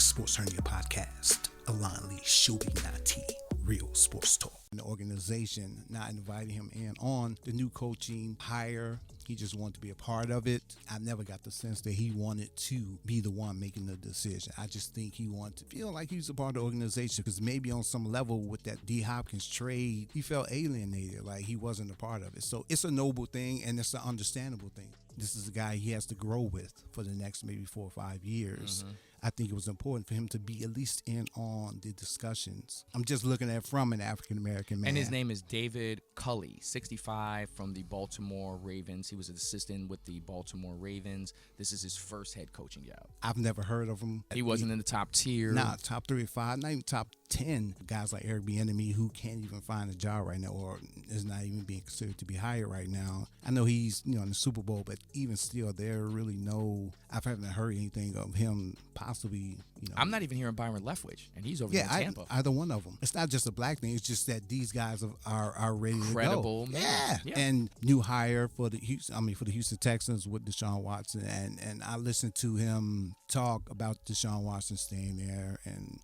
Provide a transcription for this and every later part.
Sportz Hernia Podcast. Alain Lee Chobi Nahti, real sports talk. The organization not inviting him in on the new coaching hire. He just wanted to be a part of it. I never got the sense that he wanted to be the one making the decision. I just think he wanted to feel like he was a part of the organization because maybe on some level with that D. Hopkins trade, he felt alienated, like he wasn't a part of it. So it's a noble thing and it's an understandable thing. This is a guy he has to grow with for the next maybe 4 or 5 years. Mm-hmm. I think it was important for him to be at least in on the discussions. I'm just looking at it from an African-American man. And his name is David Culley, 65, from the Baltimore Ravens. He was an assistant with the Baltimore Ravens. This is his first head coaching job. I've never heard of him. He wasn't in the top tier. Nah, top 3 or 5, not even top 10. Guys like Eric Bieniemy who can't even find a job right now or is not even being considered to be hired right now. I know he's in the Super Bowl, but even still, there really I haven't heard anything of him possibly. I'm not even hearing Byron Leftwich, and he's over in Tampa. Either one of them. It's not just a black thing. It's just that these guys are ready Credible, to go. Man. Yeah, and new hire for the Houston Texans with Deshaun Watson, and I listened to him talk about Deshaun Watson staying there and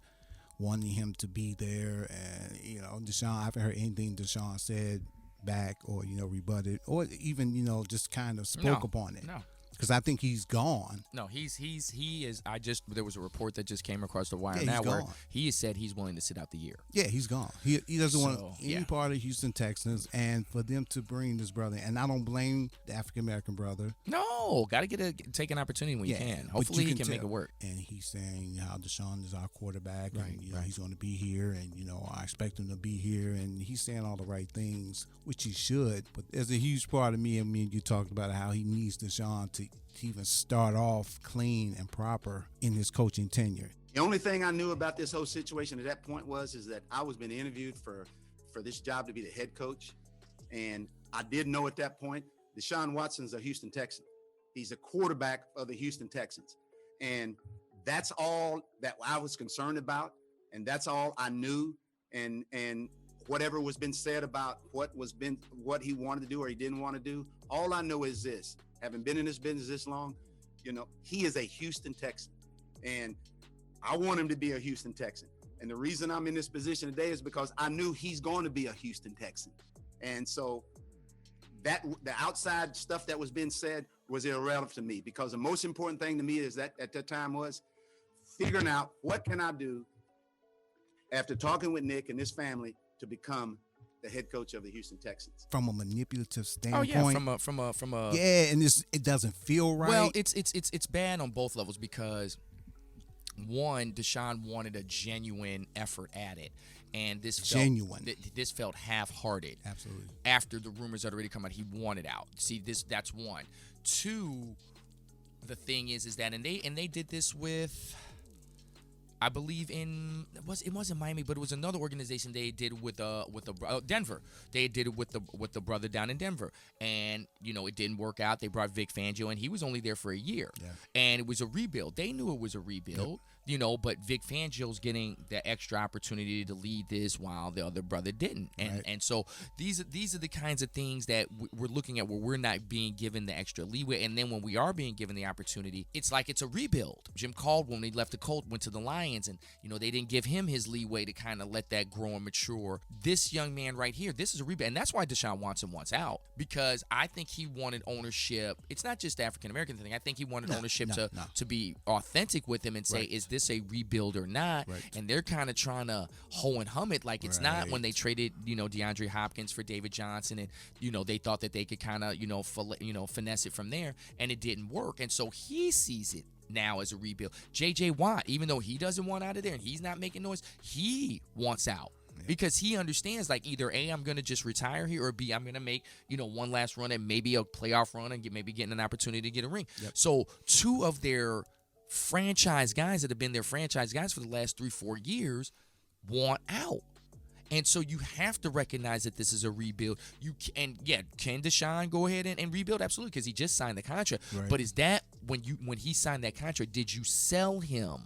wanting him to be there, and Deshaun. I haven't heard anything Deshaun said back or rebutted or even just kind of spoke upon it. No. Because I think he's gone. No, he is. There was a report that just came across the wire now where he has said he's willing to sit out the year. Yeah, he's gone. He doesn't want any part of the Houston Texans, and for them to bring this brother, and I don't blame the African American brother. No, got to take an opportunity when you can. Hopefully, he can make it work. And he's saying how Deshaun is our quarterback, right, and he's going to be here, and I expect him to be here, and he's saying all the right things, which he should. But there's a huge part of me. I mean, you talked about how he needs Deshaun to even start off clean and proper in his coaching tenure. The only thing I knew about this whole situation at that point is that I was being interviewed for this job to be the head coach. And I did know at that point, Deshaun Watson's a Houston Texan. He's a quarterback of the Houston Texans. And that's all that I was concerned about. And that's all I knew. And whatever was been said about what he wanted to do or he didn't want to do, all I know is this. Having been in this business this long, he is a Houston Texan. And I want him to be a Houston Texan. And the reason I'm in this position today is because I knew he's going to be a Houston Texan. And so the outside stuff that was being said was irrelevant to me, because the most important thing to me is that at that time was figuring out what can I do after talking with Nick and his family to become the head coach of the Houston Texans. From a manipulative standpoint. Oh yeah, from a yeah, and it doesn't feel right. Well, it's bad on both levels because one, Deshaun wanted a genuine effort at it, and this felt half-hearted. Absolutely. After the rumors had already come out, he wanted out. See, that's one. Two, the thing is that and they did this with, I believe it wasn't Miami, but it was another organization they did with Denver. They did it with the brother down in Denver, and it didn't work out. They brought Vic Fangio, and he was only there for a year, and it was a rebuild. They knew it was a rebuild, but Vic Fangio's getting the extra opportunity to lead this while the other brother didn't, and so these are the kinds of things that we're looking at where we're not being given the extra leeway, and then when we are being given the opportunity, it's like it's a rebuild. Jim Caldwell, when he left the Colts, went to the Lions. And they didn't give him his leeway to kind of let that grow and mature. This young man right here, this is a rebuild, and that's why Deshaun Watson wants out, because I think he wanted ownership. It's not just the African American thing. I think he wanted ownership to be authentic with him and say, is this a rebuild or not? Right. And they're kind of trying to hoe and hum it like it's not. When they traded DeAndre Hopkins for David Johnson, and they thought that they could kind of finesse it from there, and it didn't work. And so he sees it now as a rebuild. J.J. Watt, even though he doesn't want out of there and he's not making noise, he wants out because he understands, like, either A, I'm going to just retire here, or B, I'm going to make, one last run and maybe a playoff run and maybe getting an opportunity to get a ring. Yep. So 2 of their franchise guys that have been their franchise guys for the last 3-4 years want out. And so you have to recognize that this is a rebuild. Can Deshaun go ahead and rebuild? Absolutely, because he just signed the contract. Right. But is that when he signed that contract, did you sell him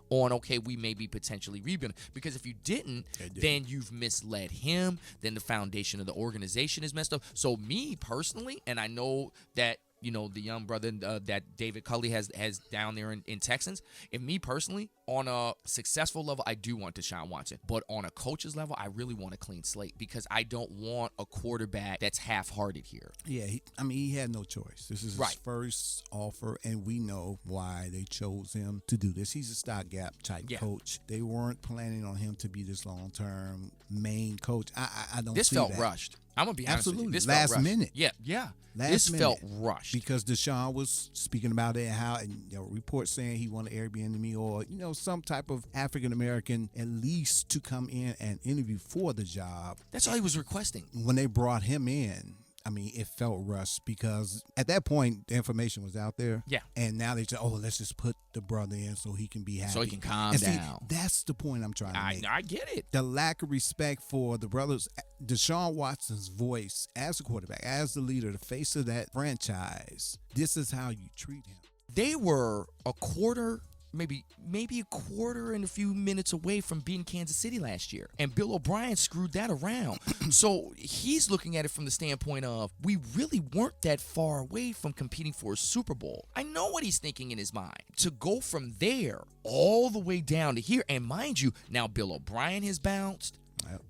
on, okay, we may be potentially rebuilding? Because if you didn't, then you've misled him. Then the foundation of the organization is messed up. So me personally, and I know that the young brother that David Culley has down there in Texans, if me personally, on a successful level, I do want Deshaun Watson. But on a coach's level, I really want a clean slate because I don't want a quarterback that's half-hearted here. Yeah, he had no choice. This is his first offer, and we know why they chose him to do this. He's a stopgap type coach. They weren't planning on him to be this long-term main coach. I don't This see felt that. rushed. I'm going to be honest with you. This Last felt rushed. minute. Yeah. Last this minute. felt rushed. Because Deshaun was speaking about it, and reports saying he wanted Airbnb or, some type of African-American at least to come in and interview for the job. That's all he was requesting. When they brought him in, it felt rushed because at that point, the information was out there. Yeah. And now they say, let's just put the brother in so he can be happy. So he can calm and see, down. That's the point I'm trying to make. I get it. The lack of respect for the brothers, Deshaun Watson's voice as a quarterback, as the leader, the face of that franchise. This is how you treat him. They were a quarter, maybe a quarter and a few minutes away from beating Kansas City last year. And Bill O'Brien screwed that around. So he's looking at it from the standpoint of, we really weren't that far away from competing for a Super Bowl. I know what he's thinking in his mind. To go from there all the way down to here, and mind you, now Bill O'Brien has bounced.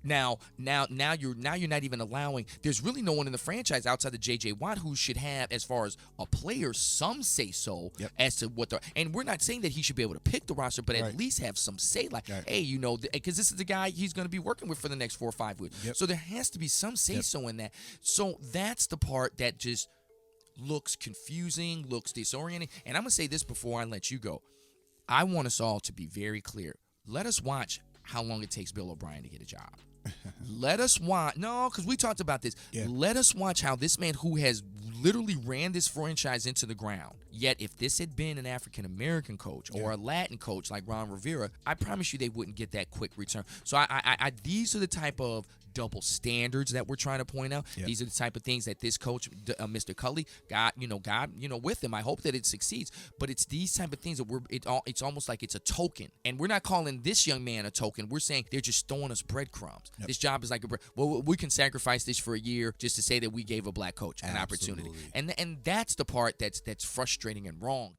Now you're not even allowing. There's really no one in the franchise outside of J.J. Watt who should have, as far as a player, some say so as to what the. And we're not saying that he should be able to pick the roster, but at least have some say. Like, hey, because this is the guy he's going to be working with for the next 4 or 5 weeks. So there has to be some say so in that. So that's the part that just looks confusing, looks disorienting. And I'm gonna say this before I let you go. I want us all to be very clear. Let us watch how long it takes Bill O'Brien to get a job. Let us watch. No, because we talked about this. Yeah. Let us watch how this man who has literally ran this franchise into the ground. Yet if this had been an African-American coach or a Latin coach like Ron Rivera, I promise you they wouldn't get that quick return. So I these are the type of double standards that we're trying to point out. Yep. These are the type of things that this coach, Mr. Culley, got with him. I hope that it succeeds. But it's these type of things that it's almost like it's a token. And we're not calling this young man a token. We're saying they're just throwing us breadcrumbs. Yep. This job is like we can sacrifice this for a year just to say that we gave a black coach an opportunity. And that's the part that's frustrating and wrong.